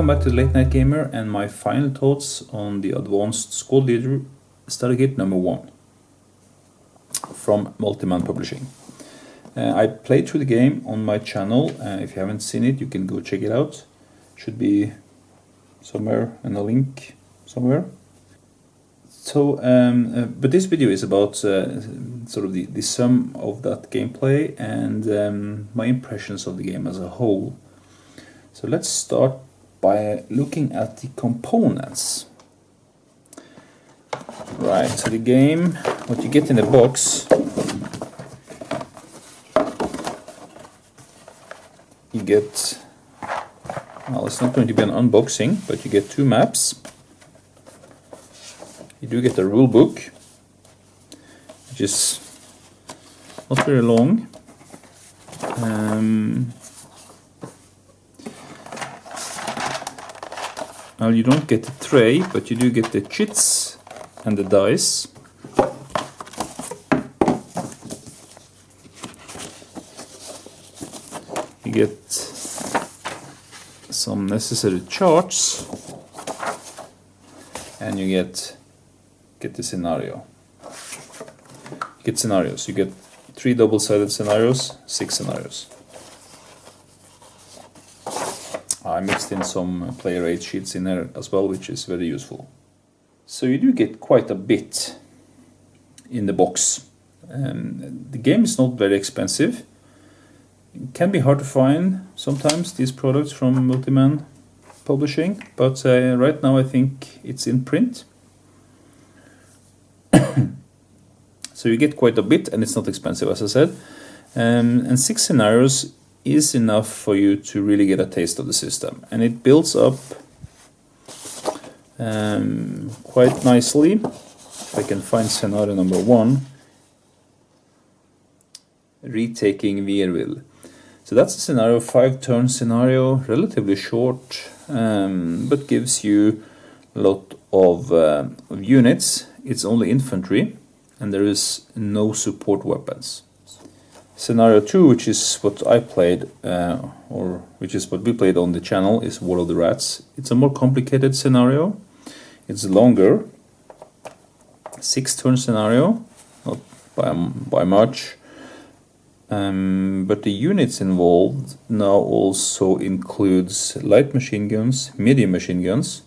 Welcome back to the Late Night Gamer and my final thoughts on the Advanced Squad Leader Starter Kit number 1 from Multi-Man Publishing. I played through the game on my channel. If you haven't seen it, you can go check it out. Should be somewhere in a link somewhere. So, but this video is about sort of the sum of that gameplay and my impressions of the game as a whole. So let's start by looking at the components. Right, so the game, what you get in the box, you get, well, it's not going to be an unboxing, but you get 2 maps. You do get a rule book, which is not very long. Well, you don't get the tray, but you do get the chits and the dice. You get some necessary charts, and you get the scenario. You get scenarios. You get 3 double-sided scenarios, 6 scenarios. I mixed in some player aid sheets in there as well, which is very useful. So you do get quite a bit in the box. The game is not very expensive. It can be hard to find sometimes, these products from Multi-Man Publishing, but right now I think it's in print. So you get quite a bit, and it's not expensive, as I said. And 6 scenarios is enough for you to really get a taste of the system, and it builds up quite nicely. If I can find scenario number 1, retaking Vierville. So that's a scenario, 5-turn scenario, relatively short, but gives you a lot of units. It's only infantry, and there is no support weapons. Scenario 2, which is what I played, or which is what we played on the channel, is War of the Rats. It's a more complicated scenario. It's longer. 6-turn scenario, not by much. But the units involved now also includes light machine guns, medium machine guns,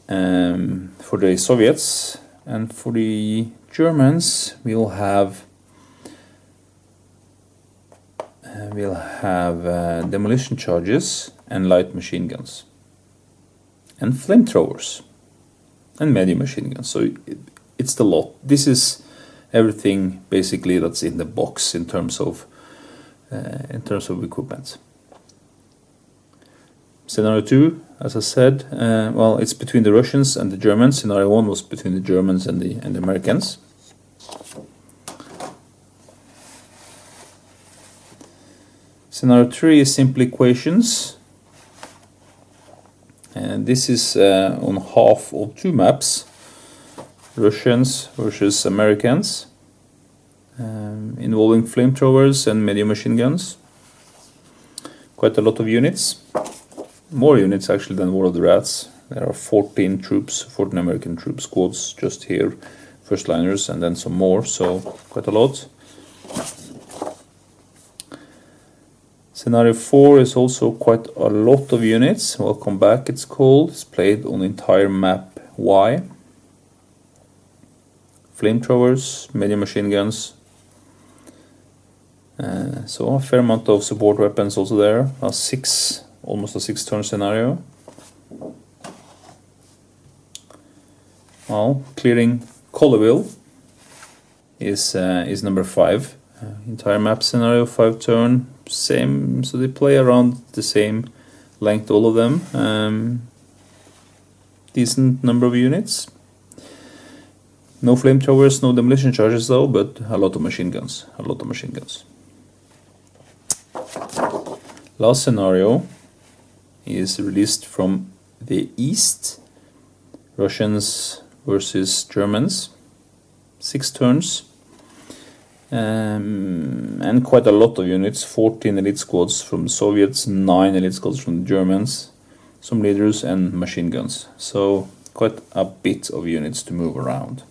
for the Soviets, and for the Germans we'll have demolition charges and light machine guns, and flamethrowers, and medium machine guns. So it's the lot. This is everything basically that's in the box in terms of equipment. Scenario 2, as I said, well, it's between the Russians and the Germans. Scenario 1 was between the Germans and the Americans. Scenario 3 is simple equations, and this is on half of 2 maps, Russians versus Americans, involving flamethrowers and medium machine guns. Quite a lot of units, more units actually than War of the Rats. There are 14 troops, 14 American troop squads just here, first liners, and then some more, so quite a lot. Scenario 4 is also quite a lot of units. Welcome Back, it's called. It's played on the entire map Y. Flamethrowers, medium machine guns. So a fair amount of support weapons also there. Almost a 6-turn scenario. Well, clearing Colleyville is number 5. Entire map scenario, 5-turn, same, so they play around the same length, all of them. Decent number of units. No flamethrowers, no demolition charges though, but a lot of machine guns. Last scenario is released from the east. Russians versus Germans. 6 turns. And quite a lot of units, 14 elite squads from the Soviets, 9 elite squads from the Germans. some leaders and machine guns. So quite a bit of units to move around.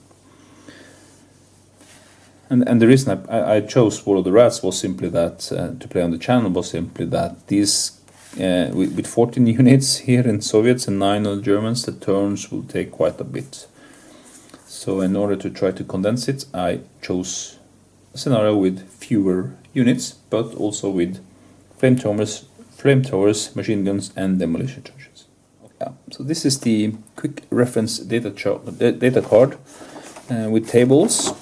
And the reason I chose War of the Rats was simply that, to play on the channel, was simply that these, with 14 units here in Soviets and 9 on the Germans, the turns will take quite a bit. So in order to try to condense it, I chose a scenario with fewer units, but also with flamethrowers, machine guns and demolition charges. Yeah. So this is the quick reference data card with tables.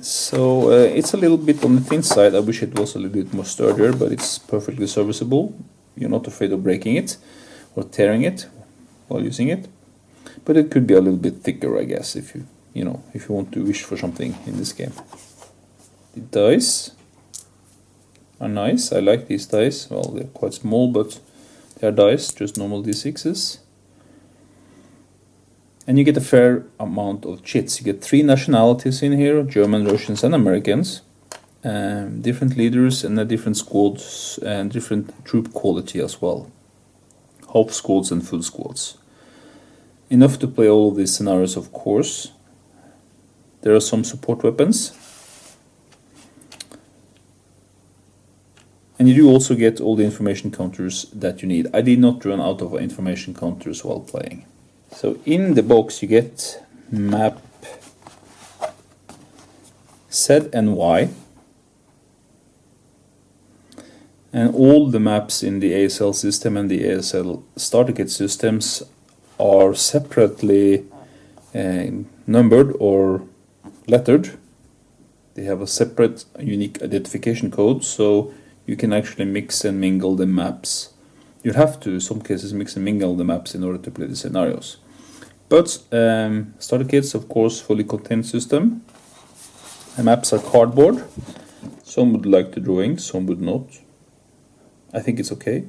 So it's a little bit on the thin side. I wish it was a little bit more sturdier, but it's perfectly serviceable. You're not afraid of breaking it or tearing it while using it. But it could be a little bit thicker, I guess, if you want to wish for something in this game. The dice are nice. I like these dice. Well, they're quite small, but they are dice, just normal D6s. And you get a fair amount of chits. You get 3 nationalities in here, German, Russians and Americans. Different leaders and different squads and different troop quality as well. Half squads and full squads. Enough to play all of these scenarios, of course. There are some support weapons. And you do also get all the information counters that you need. I did not run out of information counters while playing. So in the box you get map Z and Y. And all the maps in the ASL system and the ASL starter kit systems are separately numbered or lettered. They have a separate unique identification code, so you can actually mix and mingle the maps. You have to, in some cases, mix and mingle the maps in order to play the scenarios. But starter kits, of course, fully contained system. The maps are cardboard. Some would like the drawing, some would not. I think it's okay.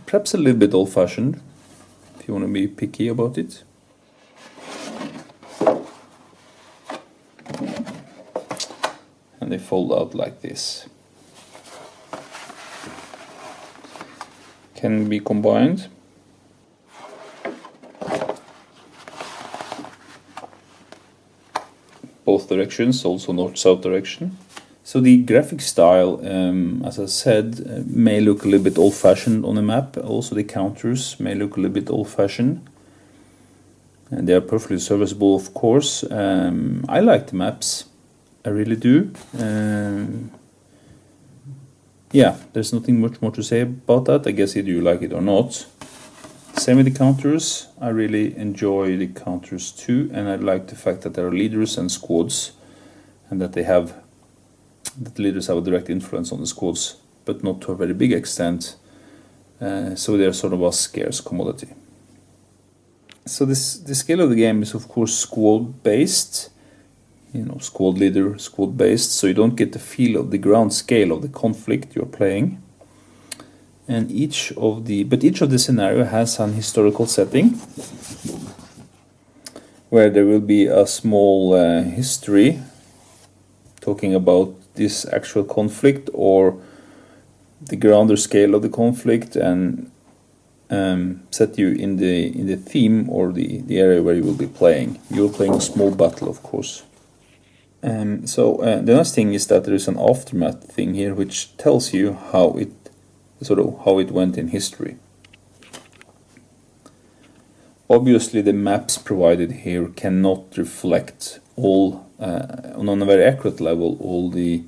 Perhaps a little bit old-fashioned, if you want to be picky about it. And they fold out like this. Can be combined. Both directions, also north-south direction. So the graphic style, as I said, may look a little bit old-fashioned on the map. Also the counters may look a little bit old-fashioned. And they are perfectly serviceable, of course. I like the maps. I really do. Yeah, there's nothing much more to say about that. I guess either you like it or not. Same with the counters. I really enjoy the counters too, and I like the fact that there are leaders and squads, and that the leaders have a direct influence on the squads, but not to a very big extent. So they're sort of a scarce commodity. So the scale of the game is of course squad based. You know, squad leader, squad based, so you don't get the feel of the ground scale of the conflict you're playing. And each of the scenario has an historical setting where there will be a small history talking about this actual conflict or the grander scale of the conflict, and set you in the theme or the area where you will be playing. You're playing a small battle, of course. So the nice thing is that there is an aftermath thing here which tells you how it went in history. Obviously the maps provided here cannot reflect all, on a very accurate level, all the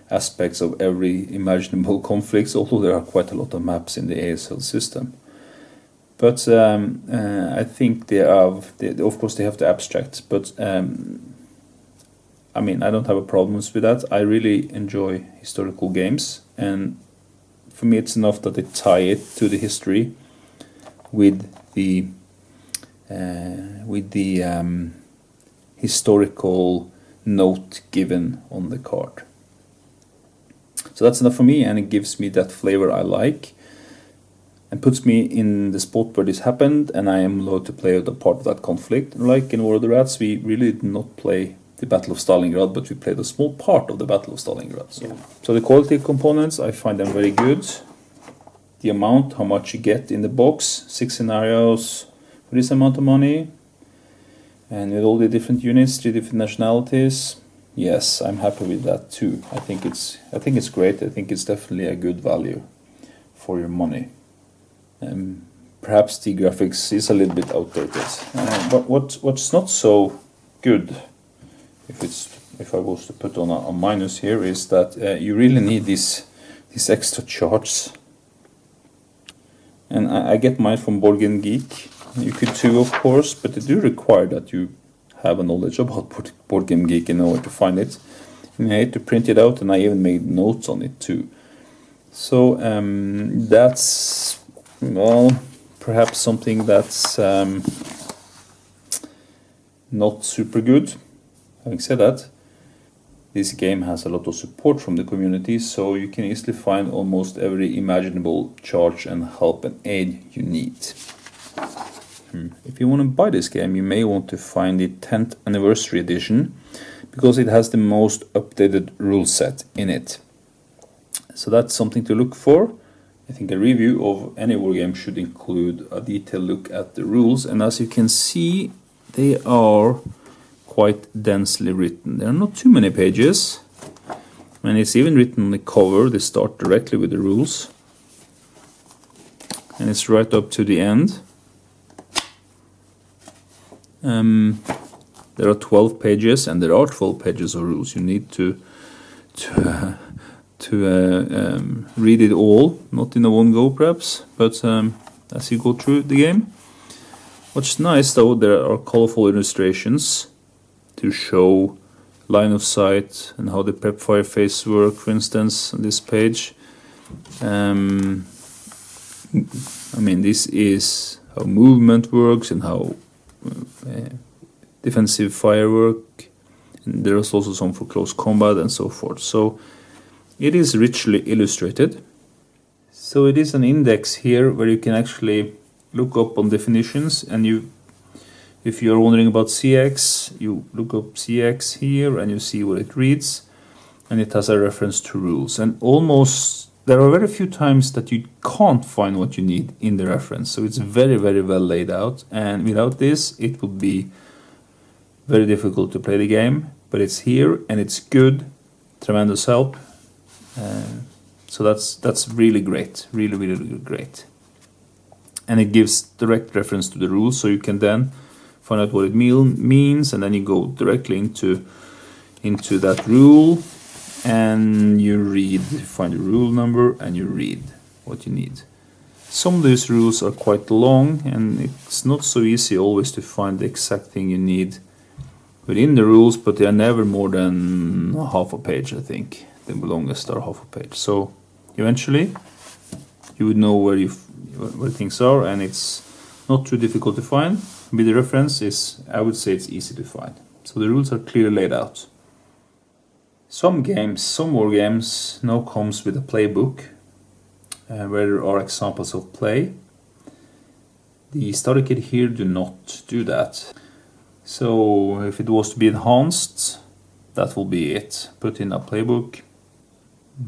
aspects of every imaginable conflict, although there are quite a lot of maps in the ASL system. But I think of course they have to abstract, but I mean, I don't have a problem with that. I really enjoy historical games, and for me it's enough that they tie it to the history with the historical note given on the card. So that's enough for me, and it gives me that flavor I like and puts me in the spot where this happened, and I am allowed to play the part of that conflict. Like in War of the Rats, we really did not play the Battle of Stalingrad, but we played a small part of the Battle of Stalingrad. So the quality components, I find them very good. the amount, how much you get in the box, 6 scenarios for this amount of money, and with all the different units, 3 different nationalities. Yes, I'm happy with that too. I think it's great. I think it's definitely a good value for your money. Perhaps the graphics is a little bit outdated, but what's not so good, if I was to put on a minus here, is that you really need these extra charts. And I get mine from Board Game Geek. You could too, of course, but they do require that you have a knowledge about Board Game Geek and know where to find it. And I had to print it out, and I even made notes on it too. So that's, well, perhaps something that's not super good. Having said that, this game has a lot of support from the community, so you can easily find almost every imaginable charge and help and aid you need. If you want to buy this game, you may want to find the 10th anniversary edition, because it has the most updated rule set in it. So that's something to look for. I think a review of any wargame should include a detailed look at the rules, and as you can see, they are quite densely written. There are not too many pages, and it's even written on the cover. They start directly with the rules, and it's right up to the end. There are 12 pages, and there are 12 pages of rules. You need to read it all, not in a one go perhaps, but as you go through the game. What's nice though, there are colorful illustrations to show line of sight and how the prep fire phase work, for instance, on this page. I mean, this is how movement works and how defensive firework, and there is also some for close combat and so forth. So it is richly illustrated. So it is an index here where you can actually look up on definitions, and if you're wondering about CX, you look up CX here and you see what it reads, and it has a reference to rules. And almost there are very few times that you can't find what you need in the reference, so it's very, very well laid out, and without this it would be very difficult to play the game, but it's here and it's good, tremendous help. So that's really great, really, really great. And it gives direct reference to the rules, so you can then find out what it means, and then you go directly into that rule, and you find the rule number, and you read what you need. Some of these rules are quite long, and it's not so easy always to find the exact thing you need within the rules, but they are never more than half a page, I think. The longest are half a page. So eventually you would know where things are, and it's not too difficult to find. With the reference, I would say it's easy to find. So the rules are clearly laid out. Some war games now comes with a playbook where there are examples of play. The starter kit here do not do that. So if it was to be enhanced, that will be it. Put in a playbook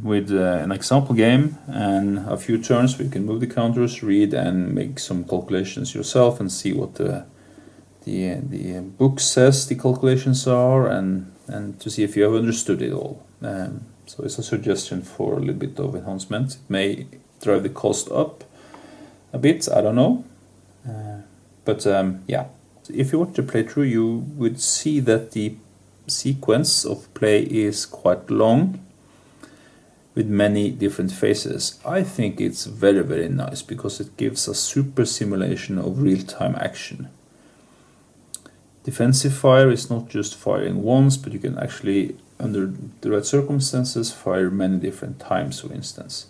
with an example game and a few turns where you can move the counters, read and make some calculations yourself and see what the book says the calculations are, and to see if you have understood it all. So it's a suggestion for a little bit of enhancement. It may drive the cost up a bit, I don't know. Yeah, if you want to play through, you would see that the sequence of play is quite long, with many different phases. I think it's very, very nice because it gives a super simulation of real-time action. Defensive fire is not just firing once, but you can actually, under the right circumstances, fire many different times, for instance.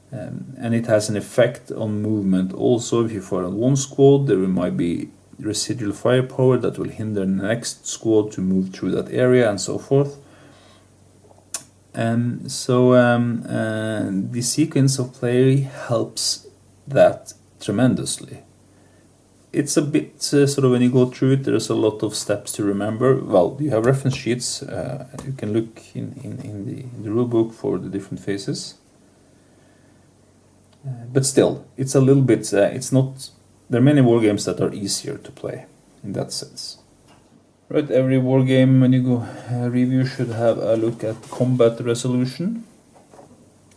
And it has an effect on movement also. If you fire on one squad, there might be residual firepower that will hinder the next squad to move through that area and so forth. The sequence of play helps that tremendously. It's a bit sort of, when you go through it, there's a lot of steps to remember. Well, you have reference sheets. You can look in the rule book for the different phases. But still, it's a little bit, it's not, there are many war games that are easier to play in that sense. Right, every war game when you go review should have a look at combat resolution.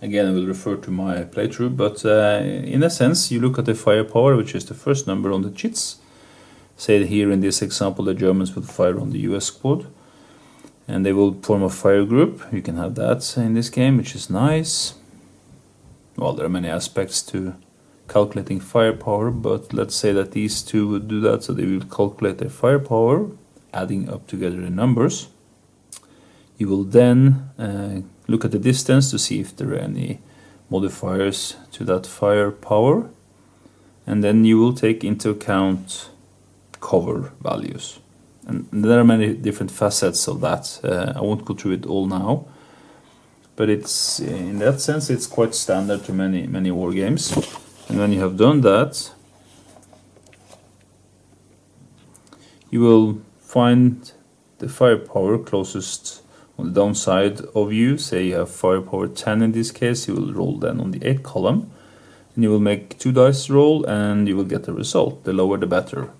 Again, I will refer to my playthrough, but in a sense, you look at the firepower, which is the first number on the chits. Say here in this example, the Germans will fire on the US squad, and they will form a fire group. You can have that in this game, which is nice. Well, there are many aspects to calculating firepower, but let's say that these two would do that, so they will calculate their firepower, adding up together the numbers. You will then look at the distance to see if there are any modifiers to that firepower, and then you will take into account cover values. And there are many different facets of that. I won't go through it all now, but it's in that sense it's quite standard to many war games. And when you have done that, you will find the firepower closest on the downside of you. Say you have firepower 10 in this case, you will roll then on the 8 column, and you will make 2 dice roll and you will get a result. The lower the better.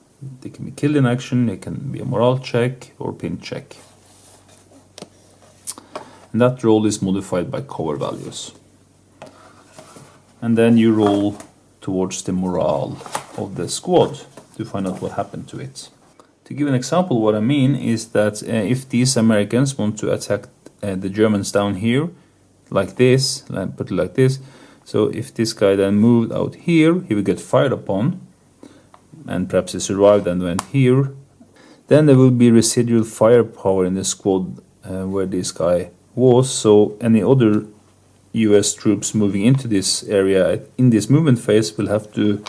They can be killed in action, it can be a morale check or pin check. And that roll is modified by cover values. And then you roll towards the morale of the squad to find out what happened to it. To give an example, what I mean is that if these Americans want to attack the Germans down here, like this, put it like this, so if this guy then moved out here, he will get fired upon, and perhaps he survived and went here, then there will be residual firepower in the squad where this guy was, so any other US troops moving into this area in this movement phase will have to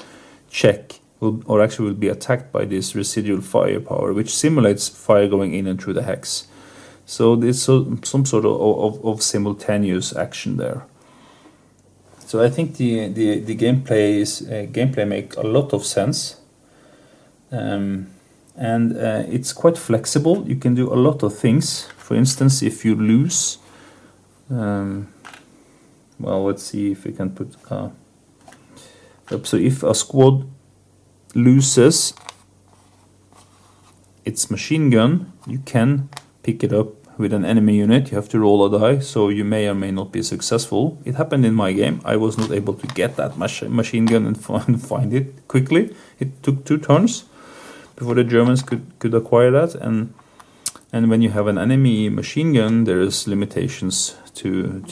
check, or actually will be attacked by this residual firepower, which simulates fire going in and through the hex. So there's some sort of simultaneous action there. So I think the gameplay make a lot of sense, and it's quite flexible. You can do a lot of things. For instance, if you lose, well, let's see if we can put up. So if a squad loses its machine gun, you can pick it up with an enemy unit. You have to roll a die, so you may or may not be successful. It happened in my game. I was not able to get that machine gun and find it quickly. It took 2 turns before the Germans could acquire that, and when you have an enemy machine gun, there is limitations to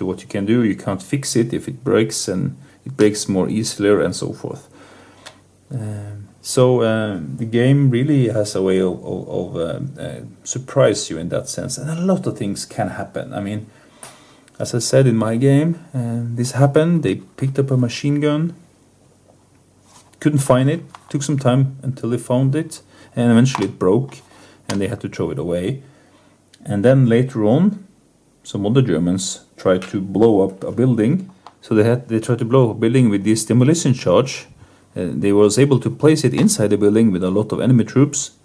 what you can do. You can't fix it if it breaks, and it breaks more easily and so forth. So the game really has a way of surprise you in that sense, and a lot of things can happen. I mean, as I said in my game, this happened. They picked up a machine gun, couldn't find it, took some time until they found it, and eventually it broke and they had to throw it away. And then later on, some other Germans tried to blow up a building. So they tried to blow up a building with this demolition charge. They was able to place it inside the building with a lot of enemy troops,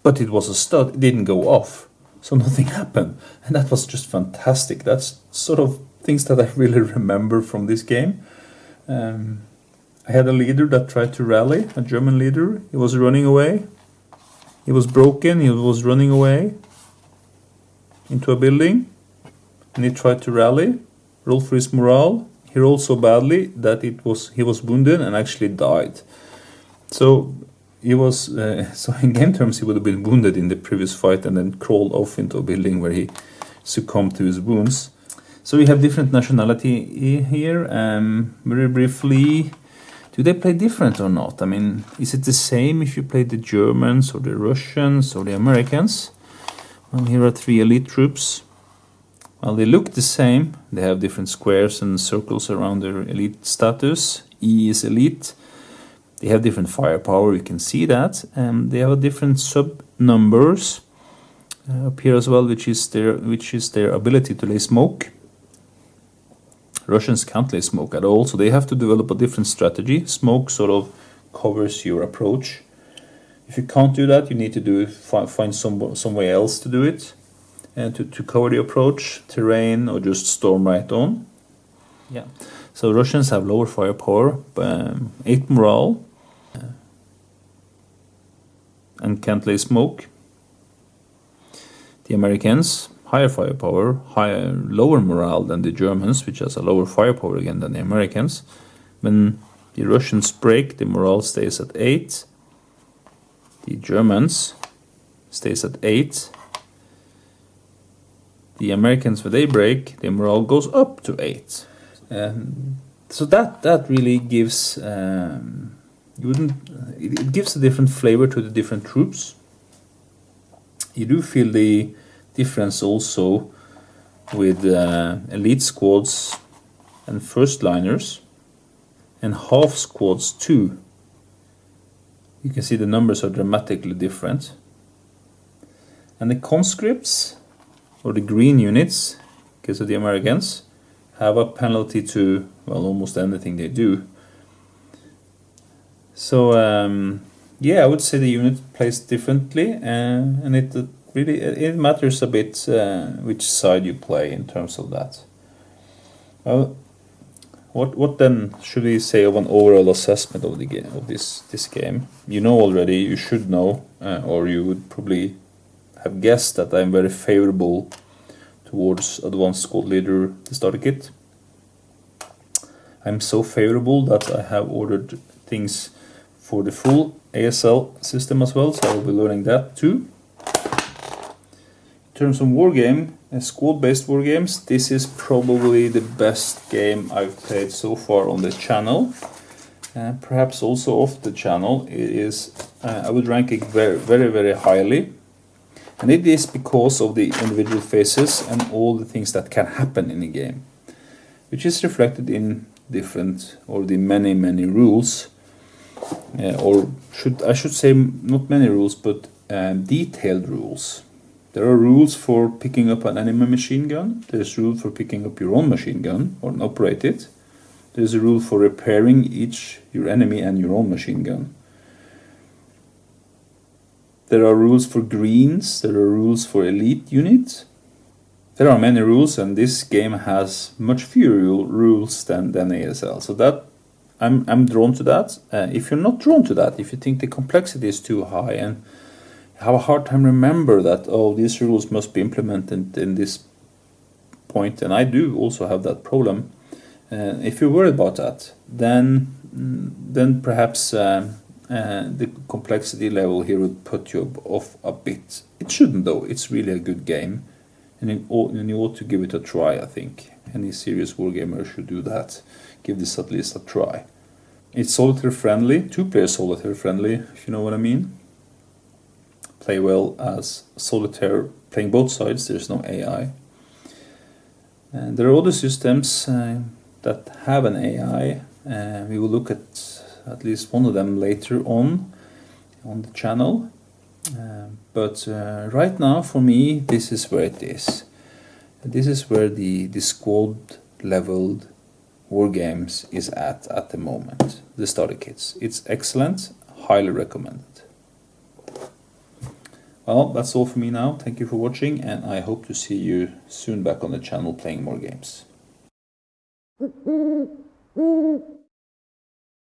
but it was a stud, it didn't go off, so nothing happened. And that was just fantastic. That's sort of things that I really remember from this game. I had a leader that tried to rally, a German leader. He was running away. He was broken, he was running away into a building, and he tried to rally, roll for his morale. He rolled so badly that he was wounded and actually died. So he was so in game terms he would have been wounded in the previous fight and then crawled off into a building where he succumbed to his wounds. So we have different nationality here. Very briefly, do they play different or not? I mean, is it the same if you play the Germans or the Russians or the Americans? Well, here are 3 elite troops. Well, they look the same. They have different squares and circles around their elite status. E is elite. They have different firepower, you can see that. They have different sub-numbers up here as well, which is their ability to lay smoke. Russians can't lay smoke at all, so they have to develop a different strategy. Smoke sort of covers your approach. If you can't do that, you need to find some way else to do it, and to cover the approach, terrain, or just storm right on. Yeah. So Russians have lower firepower, 8 morale, and can't lay smoke. The Americans, higher firepower, lower morale than the Germans, which has a lower firepower again than the Americans. When the Russians break, the morale stays at 8. The Germans stays at 8. The Americans, when they break, the morale goes up to 8. So that really gives it gives a different flavor to the different troops. You do feel the difference also with elite squads and first liners and half squads too. You can see the numbers are dramatically different. And the conscripts, or the green units, because of the Americans, have a penalty to, well, almost anything they do. So yeah, I would say the unit plays differently, and it really matters a bit which side you play in terms of that. Well, what then should we say of an overall assessment of the game, of this game? You know already, you should know, or you would probably have guessed that I'm very favorable towards Advanced Squad Leader, the starter kit. I'm so favorable that I have ordered things for the full ASL system as well, so I will be learning that too. In terms of wargame, squad-based wargames, this is probably the best game I've played so far on the channel. Perhaps also off the channel, it is. I would rank it very, very, very highly. And it is because of the individual phases and all the things that can happen in a game, which is reflected in different, or the many rules, or I should say not many rules, but detailed rules. There are rules for picking up an enemy machine gun. There's a rule for picking up your own machine gun or operate it. There's a rule for repairing your enemy and your own machine gun. There are rules for greens. There are rules for elite units. There are many rules, and this game has much fewer rules than ASL. So that I'm drawn to that. If you're not drawn to that, if you think the complexity is too high and have a hard time remember that, oh, these rules must be implemented in this point, and I do also have that problem. If you're worried about that, then perhaps the complexity level here would put you off a bit. It shouldn't though. It's really a good game, and you ought to give it a try. I think any serious wargamer should do that. Give this at least a try. It's solitaire friendly, 2-player solitaire friendly, if you know what I mean. Play well as solitaire, playing both sides. There's no AI. And there are other systems that have an AI. We will look at least one of them later on the channel. But right now, for me, this is where it is. This is where the squad leveled war games is at the moment. The starter kits. It's excellent. Highly recommended. Well, that's all for me now. Thank you for watching, and I hope to see you soon back on the channel playing more games.